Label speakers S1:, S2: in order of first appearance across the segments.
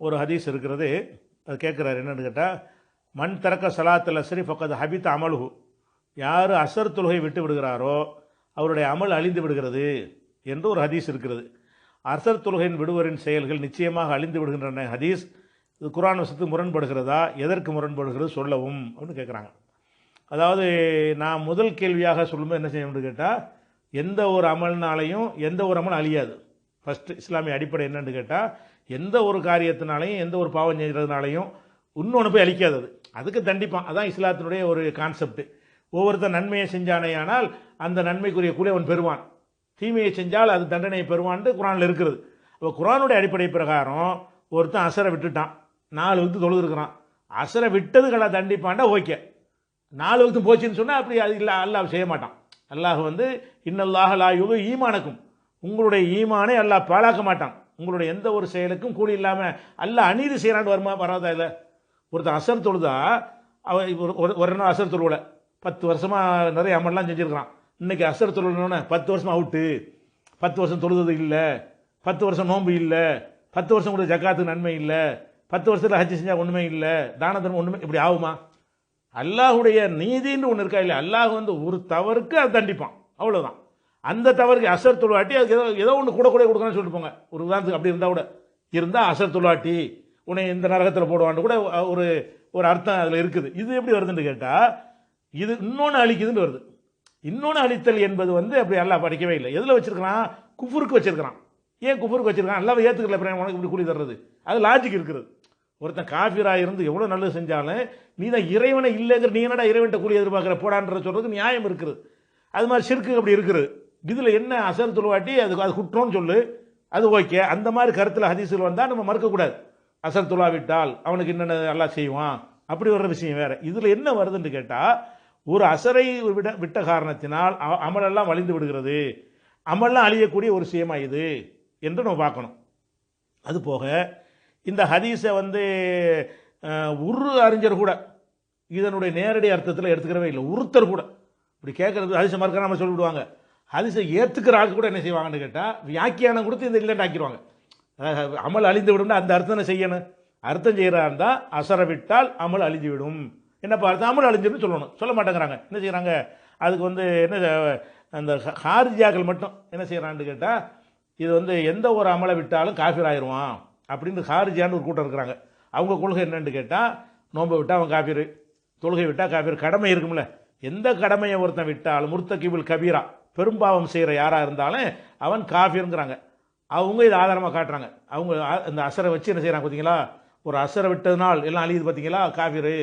S1: ஒரு ஹதீஸ் இருக்கிறது. அது கேட்குறாரு என்னன்னு கேட்டால், மண் தரக்க சலாத்தில் அஸ்ரி ஃபக்கத் ஹபித் அமலுஹு, யார் அசர் தொழுகை விட்டு விடுகிறாரோ அவருடைய அமல் அழிந்து விடுகிறது என்று ஒரு ஹதீஸ் இருக்கிறது. அசர் தொழுகையின் விடுவரின் செயல்கள் நிச்சயமாக அழிந்து விடுகின்றன. ஹதீஸ் இது குர்ஆன் வசத்துக்கு முரண்படுகிறதா, எதற்கு முரண்படுகிறது சொல்லவும் அப்படின்னு கேட்குறாங்க. அதாவது நான் முதல் கேள்வியாக சொல்லும்போது என்ன செய்யணும்னு கேட்டால், எந்த ஒரு அமல்னாலையும் எந்த ஒரு அமல் அழியாது. ஃபஸ்ட்டு இஸ்லாமிய அடிப்படை என்னன்னு கேட்டால், எந்த ஒரு காரியத்தினாலையும் எந்த ஒரு பாவம் செய்கிறதுனாலையும் இன்னொன்று போய் அழிக்காதது, அதுக்கு தண்டிப்பான். அதான் இஸ்லாத்தினுடைய ஒரு கான்செப்ட். ஒவ்வொருத்தர் நன்மையை செஞ்சானேயானால் அந்த நன்மைக்குரிய கூலி அவன் பெறுவான், தீமையை செஞ்சால் அது தண்டனையை பெறுவான்ட்டு குர்ஆனில் இருக்கிறது. இப்போ குர்ஆனுடைய அடிப்படை பிரகாரம் ஒருத்தன் அசரை விட்டுட்டான், 4 வகுத்து தொழுதுருக்கிறான், அசரை விட்டதுகளை தண்டிப்பான்டா ஓகே. 4 வகுத்து போச்சுன்னு சொன்னால் அப்படி அது இல்லை, அல்லாஹ் செய்ய மாட்டான். அல்லாஹ் வந்து இன்னல்லாஹ லா யுது ஈமானக்கும், உங்களுடைய ஈமானை அல்லாஹ் பாழாக்க மாட்டான். உங்களுடைய எந்த ஒரு செயலுக்கும் கூலி இல்லாமல் அல்லாஹ் அநீதி செய்கிறான்னு வருமா வராதா? இல்லை. ஒருத்தன் அசர் தொழுதா அவன் ஒரு நாள் அசர் தொழுவலை, 10 வருஷமாக நிறைய அமல்லாம் செஞ்சுருக்கிறான், இன்னைக்கு அசர் தொழுனோன்னு 10 வருஷம் அவுட்டு, 10 வருஷம் தொழுது இல்லை, 10 வருஷம் நோன்பு இல்லை, 10 வருஷம் கூட ஜக்காத்துக்கு நன்மை இல்லை, 10 வருஷத்தில் ஹஜ் செஞ்சால் ஒன்றுமே இல்லை, தான தர்மம் ஒன்றுமே, இப்படி ஆகுமா? அல்லாஹுடைய நீதின்னு ஒன்று இருக்கா இல்லை? அல்லாஹ் வந்து ஒரு தவறுக்கு அது தண்டிப்பான், அவ்வளோதான். அந்த தவறுக்கு அசர் தொழுவாட்டி அதுக்கு ஏதோ ஒன்று கூட கொடுக்கணும்னு சொல்லிட்டு போங்க. ஒரு உதாரணத்துக்கு அப்படி இருந்தால் கூட இருந்தால் அசர் தொழுவாட்டி உன்னை இந்த நரகத்தில் போடுவான்னு கூட ஒரு ஒரு அர்த்தம் அதில் இருக்குது. இது எப்படி வருதுன்னு கேட்டால், இது இன்னொன்று அழிக்குதுன்னு வருது. இன்னொன்று அழித்தல் என்பது வந்து அப்படி அல்லாஹ் படிக்கவே இல்லை. எதில் வச்சிருக்கிறான்? குஃபுருக்கு வச்சிருக்கிறான். ஏன் குஃபுருக்கு வச்சிருக்கான்? அல்லாஹ் ஏற்றுக்கல, உனக்கு இப்படி கூலி தர்றது, அது லாஜிக் இருக்கிறது. ஒருத்தன் காஃபிராக இருந்து எவ்வளோ நல்லது செஞ்சாலும் நீ தான் இறைவனை இல்லைங்கிற, நீ என்னடா இறைவன்ட்ட கூலி எதிர்பார்க்குற போடான்ற சொல்கிறதுக்கு நியாயம் இருக்குது. அது மாதிரி ஷிர்க்கு அப்படி இருக்குது. இதில் என்ன அசர் தொழுவாட்டி அது குற்றம்னு சொல்லு, அது ஓகே. அந்த மாதிரி கருத்தில் ஹதீஸில் வந்தால் நம்ம மறுக்கக்கூடாது. அசர் தொழாவிட்டால் அவனுக்கு என்னென்ன அல்லாஹ் செய்வான், அப்படி வர்ற விஷயம் வேறு. இதில் என்ன வருதுன்னு கேட்டால், ஒரு அசரை விட்ட காரணத்தினால் அமலெல்லாம் வலிந்து விடுகிறது, அமல்லாம் அழியக்கூடிய ஒரு விஷயமா இது என்று நம்ம பார்க்கணும். அது போக இந்த ஹதீஸை வந்து ஒரு அறிஞர் கூட இதனுடைய நேரடி அர்த்தத்தில் எடுத்துக்கிறவே இல்லை. ஒருத்தர் கூட இப்படி கேட்கறது ஹதீஸை மறுக்காம சொல்லிவிடுவாங்க. ஹதீஸை ஏற்றுக்கிற ஆள் கூட என்ன செய்வாங்கன்னு கேட்டால், வியாக்கியானம் கொடுத்து இந்த இல்லைன்னு ஆக்கிடுவாங்க. அமல் அழிந்து விடும்னா அந்த அர்த்தம் செய்யணும். அர்த்தம் செய்கிறா இருந்தால் அசரை விட்டால் அமல் அழிஞ்சு விடும், என்னப்பா அர்த்தம்? அமல் அழிஞ்சுன்னு சொல்லணும். சொல்ல மாட்டேங்கிறாங்க. என்ன செய்கிறாங்க? அதுக்கு வந்து என்ன, அந்த ஹாரிஜியாக்கள் மட்டும் என்ன செய்கிறான்னு கேட்டால், இது வந்து எந்த ஒரு அமலை விட்டாலும் காஃபிர் ஆயிடுவான் அப்படின்னு ஹாரிஜியான்னு ஒரு கூட்டம் இருக்கிறாங்க. அவங்க கொள்கை என்னன்னு கேட்டால், நோன்பை விட்டால் அவன் காஃபிர், தொழுகை விட்டால் காஃபிர். கடமை இருக்கும்ல, எந்த கடமையை ஒருத்தன் விட்டாலும் முர்த்தகிபுல் கபீரா, பெரும்பாவம் செய்கிற யாராக இருந்தாலும் அவன் காஃபிருங்கிறாங்க. அவங்க இதை ஆதாரமாக காட்டுறாங்க. அவங்க இந்த அசரை வச்சு என்ன செய்கிறாங்க பார்த்தீங்களா, ஒரு அசரை விட்டதுனால் எல்லாம் அழியுது பார்த்தீங்களா, காஃபிரு.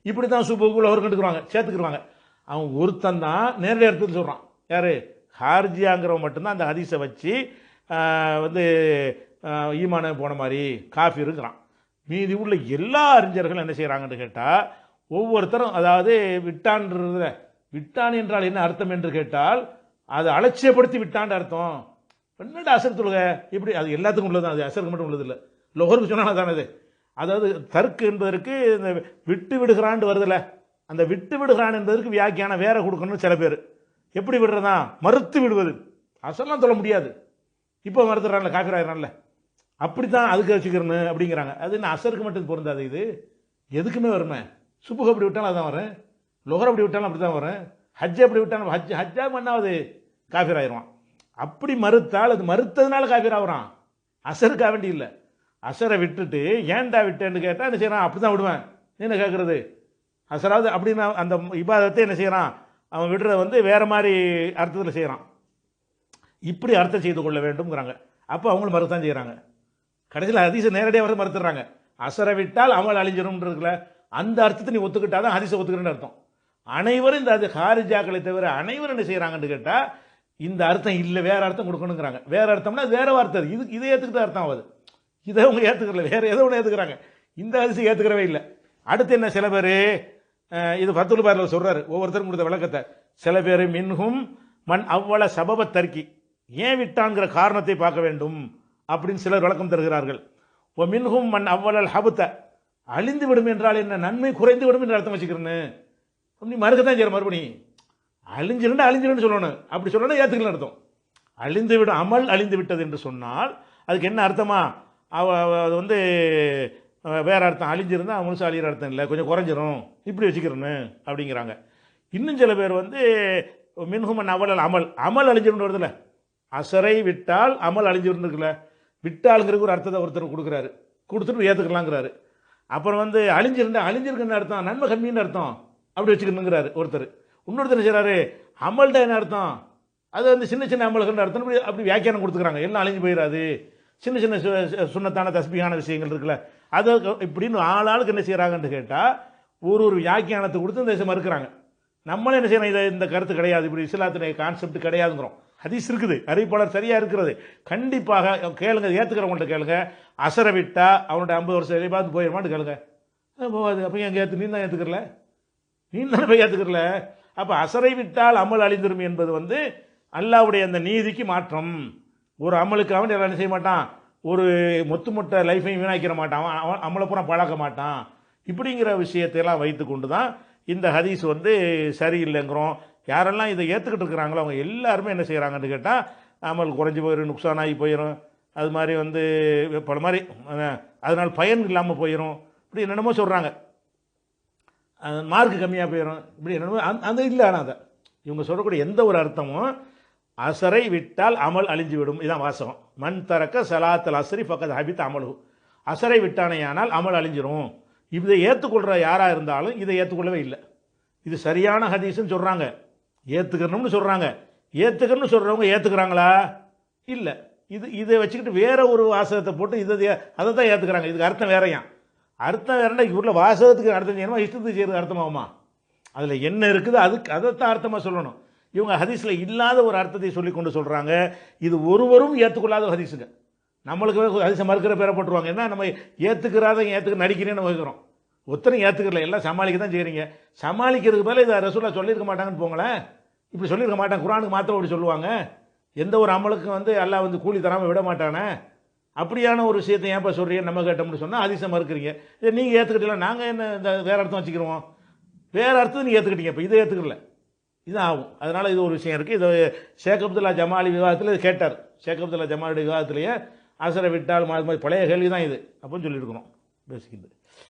S1: இப்படி தான் சூப்புக்குள்ள அவர் கண்டுக்குறாங்க, சேர்த்துக்குருவாங்க. அவன் ஒருத்தன் தான் நேரடி அர்த்தத்தில் சொல்கிறான். யார்? ஹார்ஜியாங்கிறவன் மட்டும்தான் அந்த ஹதீஸை வச்சு வந்து ஈமான போன மாதிரி காஃபிருங்கிறான். மீதி உள்ள எல்லா அறிஞர்களும் என்ன செய்கிறாங்கன்னு கேட்டால், ஒவ்வொருத்தரும் அதாவது விட்டான்றத, விட்டான் என்றால் என்ன அர்த்தம் என்று கேட்டால், அதை அலட்சியப்படுத்தி விட்டான் அர்த்தம். என்னடா அசர் தொழுகை இப்படி, அது எல்லாத்துக்கும் உள்ளது, அது அசருக்கு மட்டும் உள்ளது இல்லை, லோகருக்கு சொன்னால் தானே அது. அதாவது தர்க்கு என்பதற்கு இந்த விட்டு விடுகிறான் வருதில்ல, அந்த விட்டு விடுகிறான் என்பதற்கு வியாக்கியானம் வேற கொடுக்கணும்னு சில பேர். எப்படி விடுறதா? மறுத்து விடுவது. அசல்லாம் சொல்ல முடியாது, இப்போ மறுத்துறான்ல, காஃபிர் ஆகிறான்ல, அப்படித்தான் அதுக்கு வச்சுக்கிறேன்னு அப்படிங்கிறாங்க. அது என்ன அசருக்கு மட்டும் பொருந்தாது, இது எதுக்குமே வருமே. சுப்புக அப்படி விட்டாலும் அதான் வரும், லொஹர் அப்படி விட்டாலும் அப்படி தான் வரும், ஹஜ் அப்படி விட்டாலும் ஹஜ்ஜா பண்ணாவது காஃபிர் ஆயிடுவான். அப்படி மறுத்தால் அது மறுத்ததுனால காஃபிர் ஆகுறான், அசருக்காக வேண்டி இல்லை. அசரை விட்டுட்டு ஏன்டா விட்டேன்னு கேட்டால் என்ன செய்யறான்? அப்படி தான் விடுவேன். என்ன கேட்குறது? அசராவது அப்படின்னு அந்த இபாதத்தை என்ன செய்யறான்? அவன் விடுறத வந்து வேற மாதிரி அர்த்தத்தில் செய்கிறான். இப்படி அர்த்தம் செய்து கொள்ள வேண்டும்ங்கிறாங்க. அப்போ அவங்களும் மறுத்தான் செய்கிறாங்க. கடைசியில் ஹதீஸை நேரடியாக வந்து மறுத்துறாங்க. அசரை விட்டால் அமல் அழிஞ்சிரும்ன்றதுல அந்த அர்த்தத்தை நீ ஒத்துக்கிட்டாதான் ஹதீஸை ஒத்துக்கிறேன்னு அர்த்தம். அனைவரும் இந்த ஹாரிஜாக்களை தவிர அனைவரும் என்ன செய்கிறாங்கன்னு கேட்டால், இந்த அர்த்தம் இல்லை, வேற அர்த்தம் கொடுக்கணுங்கிறாங்க. வேற அர்த்தம்னா வேற வார்த்தை, இது இதை ஏற்றுக்கிட்ட அர்த்தம் ஆகுது. இதை அவங்க ஏற்றுக்கல, வேற ஏதோ ஒன்று ஏற்றுக்கிறாங்க, இந்த ஹதீஸை ஏற்றுக்கிறவே இல்லை. அடுத்து என்ன, சில பேர் இது ஃபத்துல் பாரில் சொல்றாரு, ஒவ்வொருத்தரும் கொடுத்த விளக்கத்தை. சில பேர் மின்ஹும் மண் அவ்வள சபப தர்க்கி, ஏன் விட்டான்கிற காரணத்தை பார்க்க வேண்டும் அப்படின்னு சிலர் விளக்கம் தருகிறார்கள். ஓ மின்ஹும் மண் அவ்வளல் ஹபுத்த, அழிந்து விடும் என்றால் என்ன, நன்மை குறைந்து விடும் என்று அர்த்தம் வச்சுக்கிறேன்னு. அப்படி மறுக்கத்தான் செய்யற, மறுபடி அழிஞ்சிருந்து அழிஞ்சிருன்னு சொல்லணும். அப்படி சொல்லணும் ஏற்றுக்கல அர்த்தம். அழிந்து விடும், அமல் அழிந்து விட்டது என்று சொன்னால் அதுக்கு என்ன அர்த்தமா? அது வந்து வேறு அர்த்தம், அழிஞ்சிருந்தா முழுசாக அழிகிற அர்த்தம் இல்லை, கொஞ்சம் குறைஞ்சிரும், இப்படி வச்சுக்கிறேன்னு அப்படிங்கிறாங்க. இன்னும் சில பேர் வந்து மின்ஹுமன் அவல் அமல் அழிஞ்சிருந்து வருதுல்ல, அசரை விட்டால் அமல் அழிஞ்சிருந்துருக்குல்ல, விட்டாளுங்கிறதுக்கு ஒரு அர்த்தத்தை ஒருத்தர் கொடுக்குறாரு, கொடுத்துட்டு ஏற்றுக்கலாங்கிறாரு. அப்புறம் வந்து அழிஞ்சிருக்குன்னு அர்த்தம், நன்மை கம்மின்னு அர்த்தம், அப்படி வச்சுக்கணுங்கிறாரு ஒருத்தர். இன்னொருத்தர் செய்கிறாரு, அமல்டா என்ன அர்த்தம், அது வந்து சின்ன சின்ன அமல்கள்னு அர்த்தம், அப்படி வியாக்கியானம் கொடுத்துக்கிறாங்க. எல்லாம் அழிஞ்சு போயிடாது, சின்ன சின்ன சுண்ணத்தான தஸ்பீகான விஷயங்கள் இருக்குல்ல, அது இப்படின்னு ஆளாளுக்கு என்ன செய்கிறாங்கன்னு கேட்டால் ஒரு வியாக்கியானத்தை கொடுத்து இந்த மறுக்கிறாங்க. நம்மளே என்ன செய்யணும், இந்த கருத்து கிடையாது, இப்படி இஸ்லாத்தினுடைய கான்செப்ட் கிடையாதுங்கிறோம். ஹதீஸ் இருக்குது, அறிவிப்பாளர் சரியாக இருக்கிறது, கண்டிப்பாக கேளுங்க, ஏற்றுக்கிறவங்கள்ட்ட கேளுங்க. அசரை விட்டா அவனோட 50 வருஷம் பார்த்து போயிடுமான்னு கேளுங்க, போகாது. அப்போ எங்கே நீ தான் ஏற்றுக்கிறல, நீ தானே போய் ஏற்றுக்கிறல. அப்போ அசரை விட்டால் அமல் அழிந்துரும் என்பது வந்து அல்லாவுடைய அந்த நீதிக்கு மாற்றம். ஒரு அமலுக்கு அவன் எல்லாம் செய்ய மாட்டான், ஒரு மொத்த லைஃபையும் வீணாக்கிற மாட்டான், அவன் அமலை பூரா பழக்க மாட்டான். இப்படிங்கிற விஷயத்தையெல்லாம் வைத்து கொண்டு தான் இந்த ஹதீஸ் வந்து சரியில்லைங்கிறோம். யாரெல்லாம் இதை ஏற்றுக்கிட்டு இருக்கிறாங்களோ அவங்க எல்லாருமே என்ன செய்கிறாங்கன்னு கேட்டால், அமல் குறைஞ்சி போயிடும், நுக்சானாகி போயிடும், அது மாதிரி வந்து பல மாதிரி அதனால் பயன் இல்லாமல் போயிடும், இப்படி என்னென்னமோ சொல்கிறாங்க. மார்க் கம்மியாக போயிடும், இப்படி என்னென்னமோ அந்த இல்லை. ஆனால் அதை இவங்க சொல்லக்கூடிய எந்த ஒரு அர்த்தமும் அசரை விட்டால் அமல் அழிஞ்சு விடும், இதுதான் வாசகம். மண் தரக்க சலாத்தல் அசரி பக்கத்து ஹபித் அமலு, அசரை விட்டானேயானால் அமல் அழிஞ்சிரும். இதை ஏற்றுக்கொள்கிற யாராக இருந்தாலும் இதை ஏற்றுக்கொள்ளவே இல்லை. இது சரியான ஹதீஸ்ன்னு சொல்கிறாங்க, ஏற்றுக்கணும்னு சொல்கிறாங்க. ஏற்றுக்கணும்னு சொல்கிறவங்க ஏற்றுக்கிறாங்களா? இல்லை. இதை வச்சுக்கிட்டு வேற ஒரு வாசகத்தை போட்டு அதை தான் ஏற்றுக்கிறாங்க. இதுக்கு அர்த்தம் வேறையாம். அர்த்தம் வேறனா இவரில் வாசகத்துக்கு அர்த்தம் செய்யணுமா, இஷ்டத்துக்கு செய்கிறது அர்த்தமாகுமா? அதில் என்ன இருக்குது அதைத்தான் அர்த்தமாக சொல்லணும். இவங்க ஹதீஸில் இல்லாத ஒரு அர்த்தத்தை சொல்லி கொண்டு சொல்கிறாங்க. இது ஒருவரும் ஏற்றுக்கொள்ளாத ஹதீஸுங்க. நம்மளுக்கு ஹதீஸை மறுக்கிற பேரை போட்டுருவாங்க. ஏன்னா நம்ம ஏற்றுக்க நடிக்கிறேன்னு வைக்கிறோம். ஒத்தனையும் ஏற்றுக்கல, எல்லாம் சமாளிக்க தான் செய்கிறீங்க. சமாளிக்கிறதுக்கு மேலே இதை ரசூலா சொல்லியிருக்க மாட்டாங்கன்னு போங்களேன். இப்படி சொல்லியிருக்க மாட்டாங்க, குரானுக்கு மாத்திரம் அப்படி சொல்லுவாங்க. எந்த ஒரு அமலுக்கு வந்து அல்லாஹ் வந்து கூலி தராமல் விட மாட்டானே. அப்படியான ஒரு விஷயத்தை ஏன்ப்பா சொல்கிறீங்க நம்ம கேட்டோம்னு சொன்னால் ஹதீஸை மறுக்கிறீங்க. இதை நீங்கள் ஏற்றுக்கிட்டீங்களா, நாங்கள் என்ன இந்த வேறு அர்த்தம் வச்சுக்கிறோம், வேறு அர்த்தம் நீங்கள் ஏற்றுக்கிட்டீங்க, இப்போ இதை ஏற்றுக்கல, இதுதான் ஆகும். அதனால் இது ஒரு விஷயம் இருக்குது. இது ஷேக் அப்துல்லா ஜமாலி விவாதத்தில் இது கேட்டார். ஷேக் அப்துல்லா ஜமாலுடைய விவாதத்திலேயே அசரை விட்டால் பழைய கேள்வி தான் இது அப்படின்னு சொல்லியிருக்கணும் பேசிக்கிட்டு.